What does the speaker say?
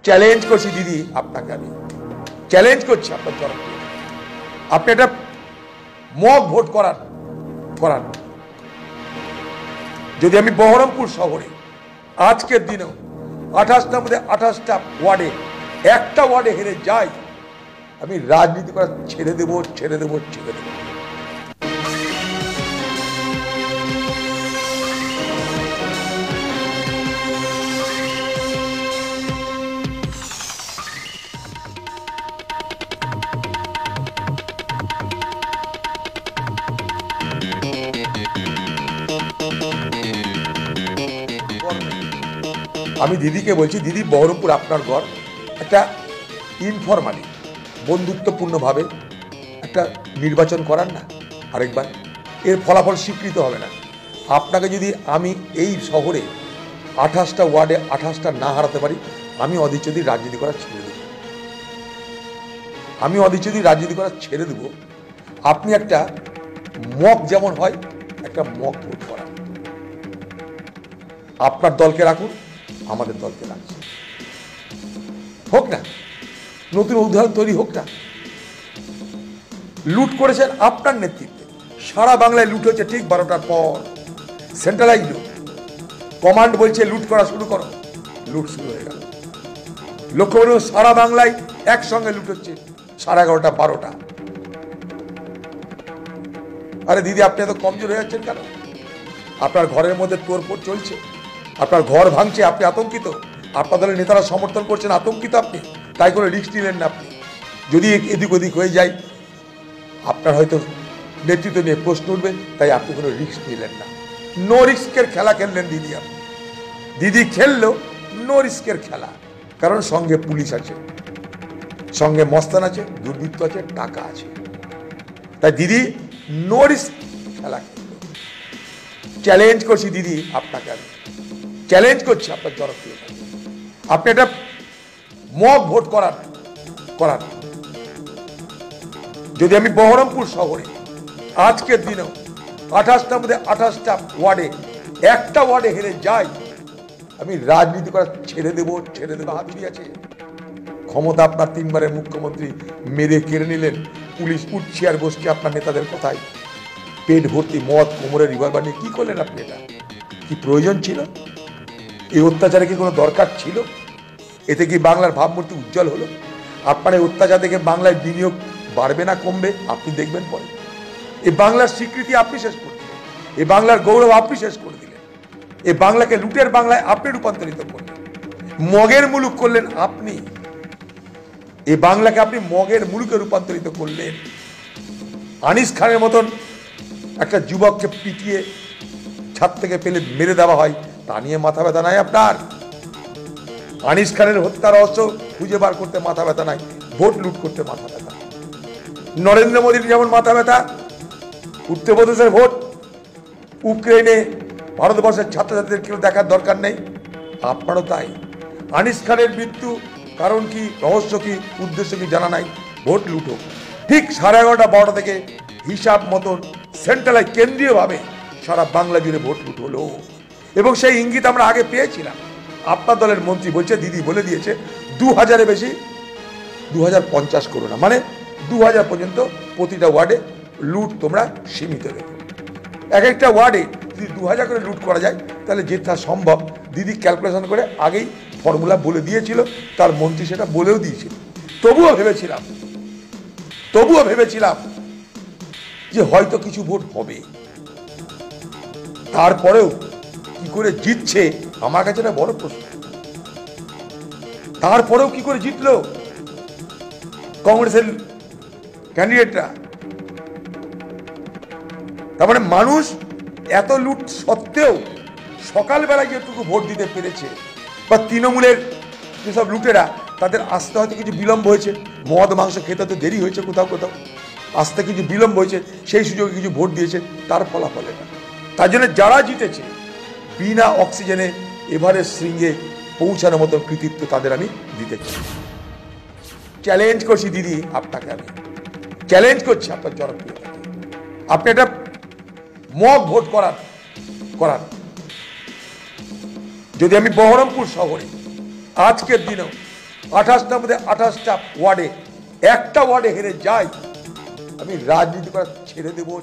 Challenge করছি দিদি, আপনাকে আমি চ্যালেঞ্জ করছি আপনার জনপ্রিয়, আপনি একটা মক ভোট করান। যদি আমি বহরমপুর শহরে আজকের দিনেও 28টার মধ্যে 28টা ওয়ার্ডে একটা ওয়ার্ডে হেরে যাই, আমি রাজনীতি করা ছেড়ে দেবো। আমি দিদিকে বলছি, দিদি বহরমপুর আপনার ঘর, একটা ইনফরমালি বন্ধুত্বপূর্ণভাবে একটা নির্বাচন করান না আরেকবার, এর ফলাফল স্বীকৃত হবে না। আপনাকে যদি আমি এই শহরে 28টা ওয়ার্ডে 28টা না হারাতে পারি, আমি অধীর চৌধুরী রাজনীতি করা ছেড়ে দেব। আপনি একটা মক যেমন হয়, একটা মক ভোট করান। আপনার দলকে রাখুন, আমাদের দলকে রাখছি, হোক না নতুন উদাহরণ তৈরি হোক না। লুট করেছেন আপনার নেতৃত্বে, সারা বাংলায় লুট হয়েছে ঠিক 12টার পর, সেন্ট্রালাইজ লুট। কমান্ড বলছে লুট করা শুরু করো, লুট শুরু হয়ে গেল। লক্ষ্য করুন, সারা বাংলায় একসঙ্গে লুট হচ্ছে 11:30 12টা। আরে দিদি, আপনি এত কমজোর হয়ে যাচ্ছেন কেন? আপনার ঘরের মধ্যে তোড়ফোড় চলছে, আপনার ঘর ভাঙছে, আপনি আতঙ্কিত। আপনার দলের নেতারা সমর্থন করছেন, আতঙ্কিত আপনি, তাই কোনো রিস্ক নিলেন না। আপনি যদি এদিক ওদিক হয়ে যায়, আপনার হয়তো নেতৃত্ব নিয়ে প্রশ্ন উঠবে, তাই আপনি কোনো রিস্ক নিলেন না। নো রিস্কের খেলা খেললেন দিদি। আপনি দিদি খেললো নো রিস্কের খেলা, কারণ সঙ্গে পুলিশ আছে, সঙ্গে মস্তান আছে, দুর্বৃত্ত আছে, টাকা আছে, তাই দিদি নো রিস্ক খেলা খেললো। চ্যালেঞ্জ করছি দিদি, আপনাকে আমি চ্যালেঞ্জ করছি আপনার জনপ্রিয়তা, আপনি একটা মক ভোট করান। যদি আমি বহরমপুর শহরে আজকের দিনেও 28টার মধ্যে 28টা ওয়ার্ডে একটা ওয়ার্ডে হেরে যাই, আমি রাজনীতি করা ছেড়ে দেবো। হাতুড়ি আছে, ক্ষমতা আপনার 3বারের মুখ্যমন্ত্রী মেরে কেড়ে নিলেন, পুলিশ উঠছে আর বসছে আপনার নেতাদের কথায়। পেট ভর্তি মদ, কোমরে রিভলভার নিয়ে কি করলেন আপনি? এটা কি প্রয়োজন ছিল? এই অত্যাচারে কি কোনো দরকার ছিল? এতে কি বাংলার ভাবমূর্তি উজ্জ্বল হলো? আপনার এই অত্যাচার থেকে বাংলায় বিনিয়োগ বাড়বে না কমবে? আপনি দেখবেন পরে। এই বাংলার স্বীকৃতি আপনি শেষ করে দিলেন, এই বাংলার গৌরব আপনি শেষ করে দিলেন, এই বাংলাকে লুটের বাংলায় আপনি রূপান্তরিত করলেন, মগের মুলুক করলেন আপনি। এই বাংলাকে আপনি মগের মুলুকে রূপান্তরিত করলেন। আনিস খানের মতন একটা যুবককে পিটিয়ে ছাদ থেকে ফেলে মেরে দেওয়া হয়, তা নিয়ে মাথা ব্যথা নাই আপনার। আনিস খানের হত্যার রহস্য খুঁজে বার করতে মাথা ব্যথা নাই, ভোট লুট করতে মাথা ব্যথা। নরেন্দ্র মোদীর যেমন মাথা ব্যথা উত্তরপ্রদেশের ভোট, ইউক্রেনে ভারতবর্ষের ছাত্রছাত্রীদের কেউ দেখার দরকার নেই, আপনারও তাই। আনিস খানের মৃত্যু কারণ কি, রহস্য কি, উদ্দেশ্য কি জানা নাই, ভোট লুটো। ঠিক 11:30 12টা থেকে হিসাব মতন সেন্ট্রালাইজ কেন্দ্রীয়ভাবে সারা বাংলা জুড়ে ভোট লুট হলো, এবং সেই ইঙ্গিত আমরা আগে পেয়েছিলাম। আপনার দলের মন্ত্রী বলছে, দিদি বলে দিয়েছে 2000-এর বেশি 2050 করো না, মানে 2000 পর্যন্ত প্রতিটা ওয়ার্ডে লুট তোমরা সীমিত রেখো। এক একটা ওয়ার্ডে যদি 2000 করে লুট করা যায়, তাহলে যেটা সম্ভব। দিদি ক্যালকুলেশন করে আগেই ফর্মুলা বলে দিয়েছিল, তার মন্ত্রী সেটা বলেও দিয়েছিল। তবুও ভেবেছিলাম যে হয়তো কিছু ভোট হবে। তারপরেও কি করে জিতছে আমার কাছে একটা বড় প্রশ্ন। তারপরেও কি করে জিতলো কংগ্রেসের ক্যান্ডিডেটরা? তার মানে মানুষ এত লুট সত্ত্বেও সকালবেলায় যেটুকু ভোট দিতে পেরেছে, বা তৃণমূলের যেসব লুটেরা, তাদের আসতে হয়তো কিছু বিলম্ব হয়েছে, মদ মাংস খেতে তো দেরি হয়েছে, কোথাও আসতে কিছু বিলম্ব হয়েছে, সেই সুযোগে কিছু ভোট দিয়েছে, তার ফলাফল এটা। তার জন্য যারা জিতেছে বিনা অক্সিজেনে এভারেস্ট শৃঙ্গে পৌঁছানোর মতো কৃতিত্ব তাদের আমি দিতে চাই। চ্যালেঞ্জ করছি দিদি, আপনাকে আমি চ্যালেঞ্জ করছি আপনার জনপ্রিয়তা, আপনি একটা মক ভোট করান। যদি আমি বহরমপুর শহরে আজকের দিনেও 28টার মধ্যে 28টা ওয়ার্ডে একটা ওয়ার্ডে হেরে যাই, আমি রাজনীতি করা ছেড়ে দেবো।